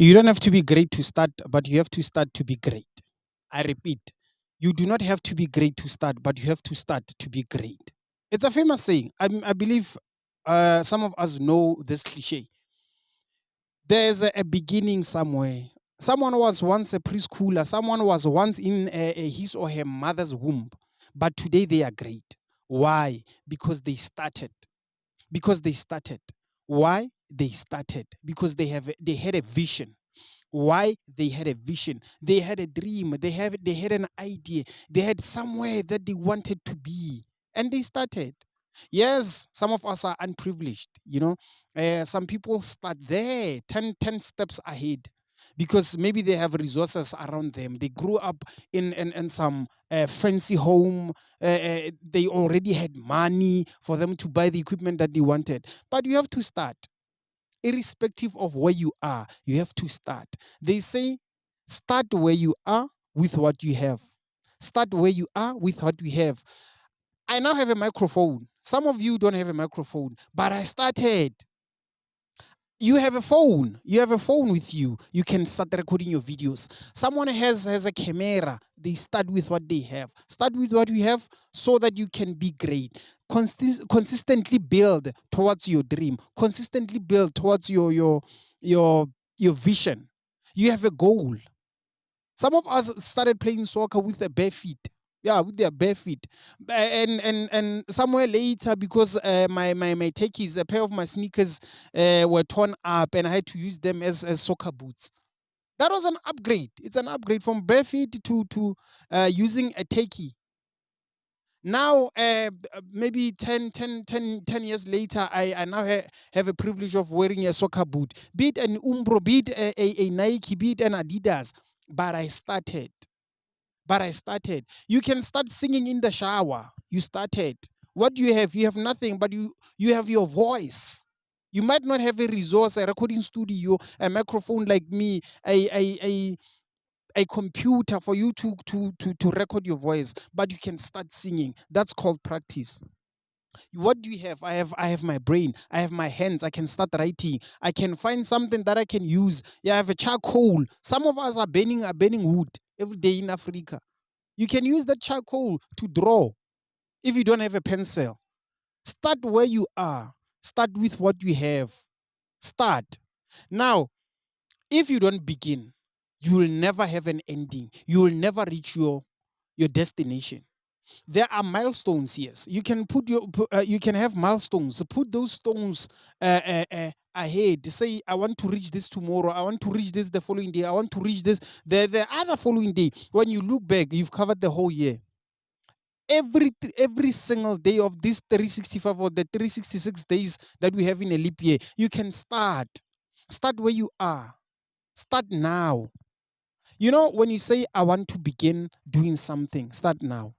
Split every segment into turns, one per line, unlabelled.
You don't have to be great to start, but you have to start to be great. I repeat, you do not have to be great to start, but you have to start to be great. It's a famous saying. I believe some of us know this cliche. There's a beginning somewhere. Someone was once a preschooler, someone was once in his or her mother's womb, but today they are great. Why? Because they started. Because they started. Why? They started because they had a vision. Why? They had a vision, they had a dream, they had an idea, they had somewhere that they wanted to be, and they started. Yes, some of us are unprivileged, some people start there 10 steps ahead because maybe they have resources around them. They grew up in some fancy home. They already had money for them to buy the equipment that they wanted, but you have to start. Irrespective of where you are, you have to start. They say, start where you are with what you have. Start where you are with what you have. I now have a microphone. Some of you don't have a microphone, but I started. You have a phone. You have a phone with you. You can start recording your videos. Someone has a camera. They start with what they have. Start with what you have so that you can be great. Consistently build towards your dream. Consistently build towards your vision. You have a goal. Some of us started playing soccer with their bare feet. Yeah, with their bare feet. And somewhere later, because my techies, a pair of my sneakers were torn up and I had to use them as soccer boots. That was an upgrade. It's an upgrade from bare feet to using a techie. Now, maybe 10 years later, I now have a privilege of wearing a soccer boot, be it an Umbro, be it a Nike, be it an Adidas. But I started. You can start singing in the shower. You started. What do you have? You have nothing, but you have your voice. You might not have a resource, a recording studio, a microphone like me, a computer for you to record your voice, but you can start singing. That's called practice. What do you have? I have my brain, I have my hands, I can start writing, I can find something that I can use. Yeah, I have a charcoal. Some of us are burning wood every day in Africa. You can use that charcoal to draw if you don't have a pencil. Start where you are. Start with what you have. Start. Now, if you don't begin, you will never have an ending. You will never reach your destination. There are milestones. Yes, you can you can have milestones. Put those stones ahead. Say, I want to reach this tomorrow, I want to reach this the following day, I want to reach this the other following day. When you look back, you've covered the whole year. Every single day of this 365 or the 366 days that we have in a leap year, you can start where you are. Start now. When you say, I want to begin doing something, start now.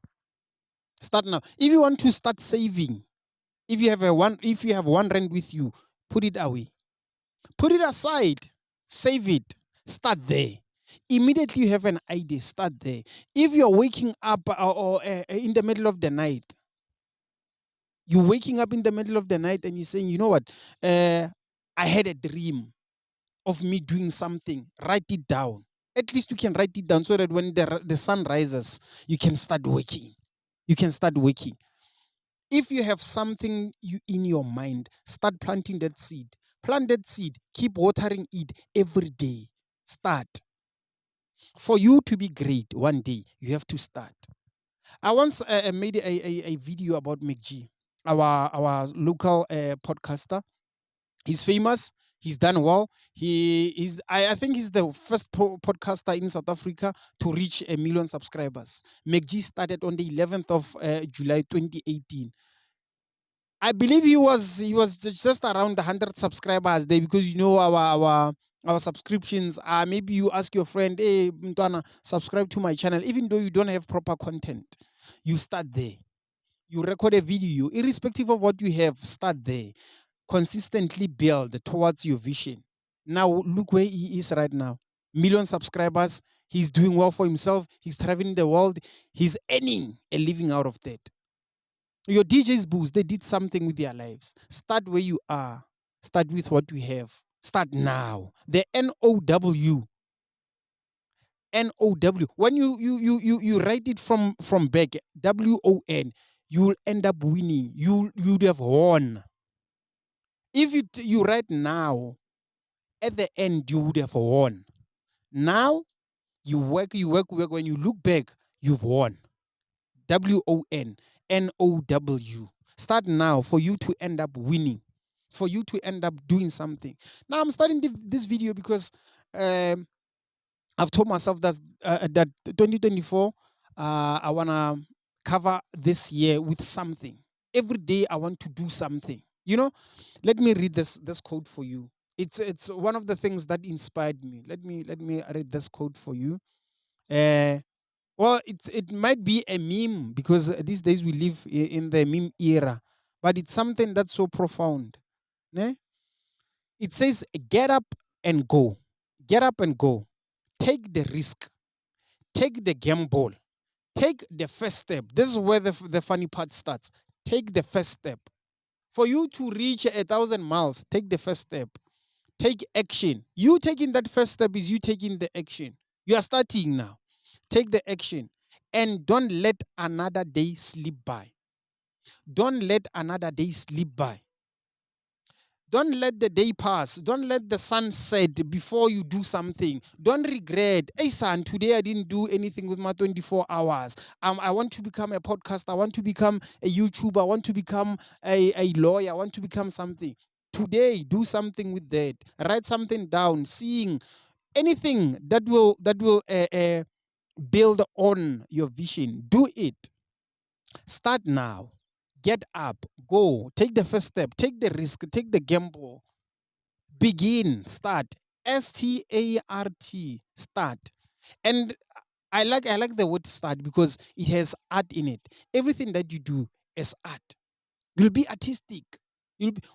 Start now. If you want to start saving, if you have 1 rand with you, put it away. Put it aside. Save it. Start there. Immediately you have an idea, start there. If you're waking up or in the middle of the night, you're waking up in the middle of the night and you're saying, you know what, I had a dream of me doing something. Write it down. At least you can write it down so that when the sun rises, you can start working. You can start working. If you have something in your mind, start planting that seed. Plant that seed. Keep watering it every day. Start. For you to be great one day, you have to start. I once made a video about McG, our local podcaster. He's famous. He's done well. I think he's the first podcaster in South Africa to reach 1 million subscribers. McG started on the 11th of July 2018. I believe he was just around 100 subscribers there, because our subscriptions are, maybe you ask your friend, hey Mtwana, subscribe to my channel. Even though you don't have proper content, you start there. You record a video, irrespective of what you have, start there. Consistently build towards your vision. Now look where he is right now. 1 million subscribers. He's doing well for himself. He's traveling the world. He's earning a living out of that. Your DJ's boost, they did something with their lives. Start where you are. Start with what you have. Start now. The NOW. NOW. When you write it from back, WON, you'll end up winning. You'd have won. If you write now, at the end you would have won. Now you work. When you look back, you've won. WON, NOW. Start now for you to end up winning, for you to end up doing something. Now I'm starting this video because I've told myself that 2024, I wanna cover this year with something. Every day I want to do something. Let me read this quote for you. It's one of the things that inspired me. Let me read this quote for you. Well, it might be a meme because these days we live in the meme era, but it's something that's so profound. Ne? It says, "Get up and go. Get up and go. Take the risk. Take the gamble. Take the first step." This is where the funny part starts. Take the first step. For you to reach 1,000 miles, take the first step. Take action. You taking that first step is you taking the action. You are starting now. Take the action. And don't let another day slip by. Don't let another day slip by. Don't let the day pass. Don't let the sun set before you do something. Don't regret. Hey, son, today I didn't do anything with my 24 hours. I want to become a podcaster. I want to become a YouTuber. I want to become a lawyer. I want to become something. Today, do something with that. Write something down. Seeing anything that will build on your vision. Do it. Start now. Get up. Go. Take the first step. Take the risk. Take the gamble. Begin. Start. START. Start. And I like the word start because it has art in it. Everything that you do is art. You'll be artistic.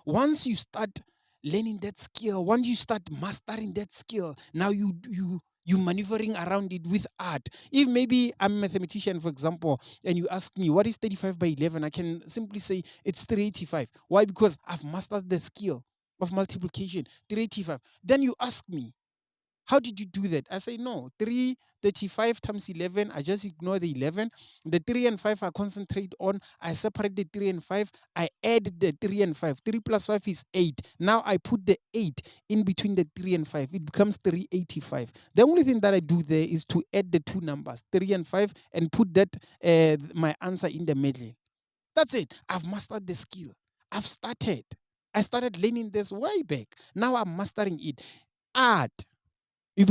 Once you start learning that skill, once you start mastering that skill, now you maneuvering around it with art. If maybe I'm a mathematician, for example, and you ask me what is 35 by 11, I can simply say it's 385. Why? Because I've mastered the skill of multiplication. 385. Then you ask me, how did you do that? I say, no, 335 times 11, I just ignore the 11. The 3 and 5 I concentrate on. I separate the 3 and 5. I add the 3 and 5. 3 plus 5 is 8. Now I put the 8 in between the 3 and 5. It becomes 385. The only thing that I do there is to add the two numbers, 3 and 5, and put that my answer in the middle. That's it. I've mastered the skill. I've started. I started learning this way back. Now I'm mastering it. Art. You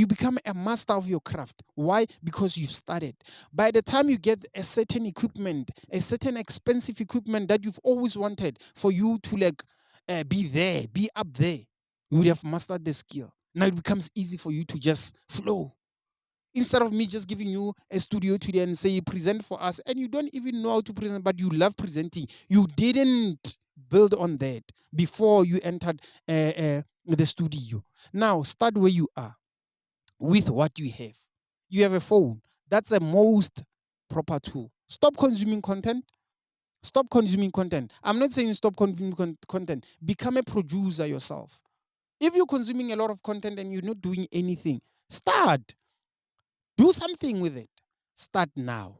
become a master of your craft. Why? Because you've started. By the time you get a certain equipment, a certain expensive equipment that you've always wanted for you to be there, be up there, you would have mastered the skill. Now it becomes easy for you to just flow. Instead of me just giving you a studio today and say present for us, and you don't even know how to present, but you love presenting. You didn't build on that before you entered the studio. Now start where you are with what you have. You have a phone. That's the most proper tool. Stop consuming content. Stop consuming content. I'm not saying stop consuming content. Become a producer yourself. If you're consuming a lot of content and you're not doing anything, start. Do something with it. Start now.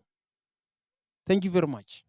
Thank you very much.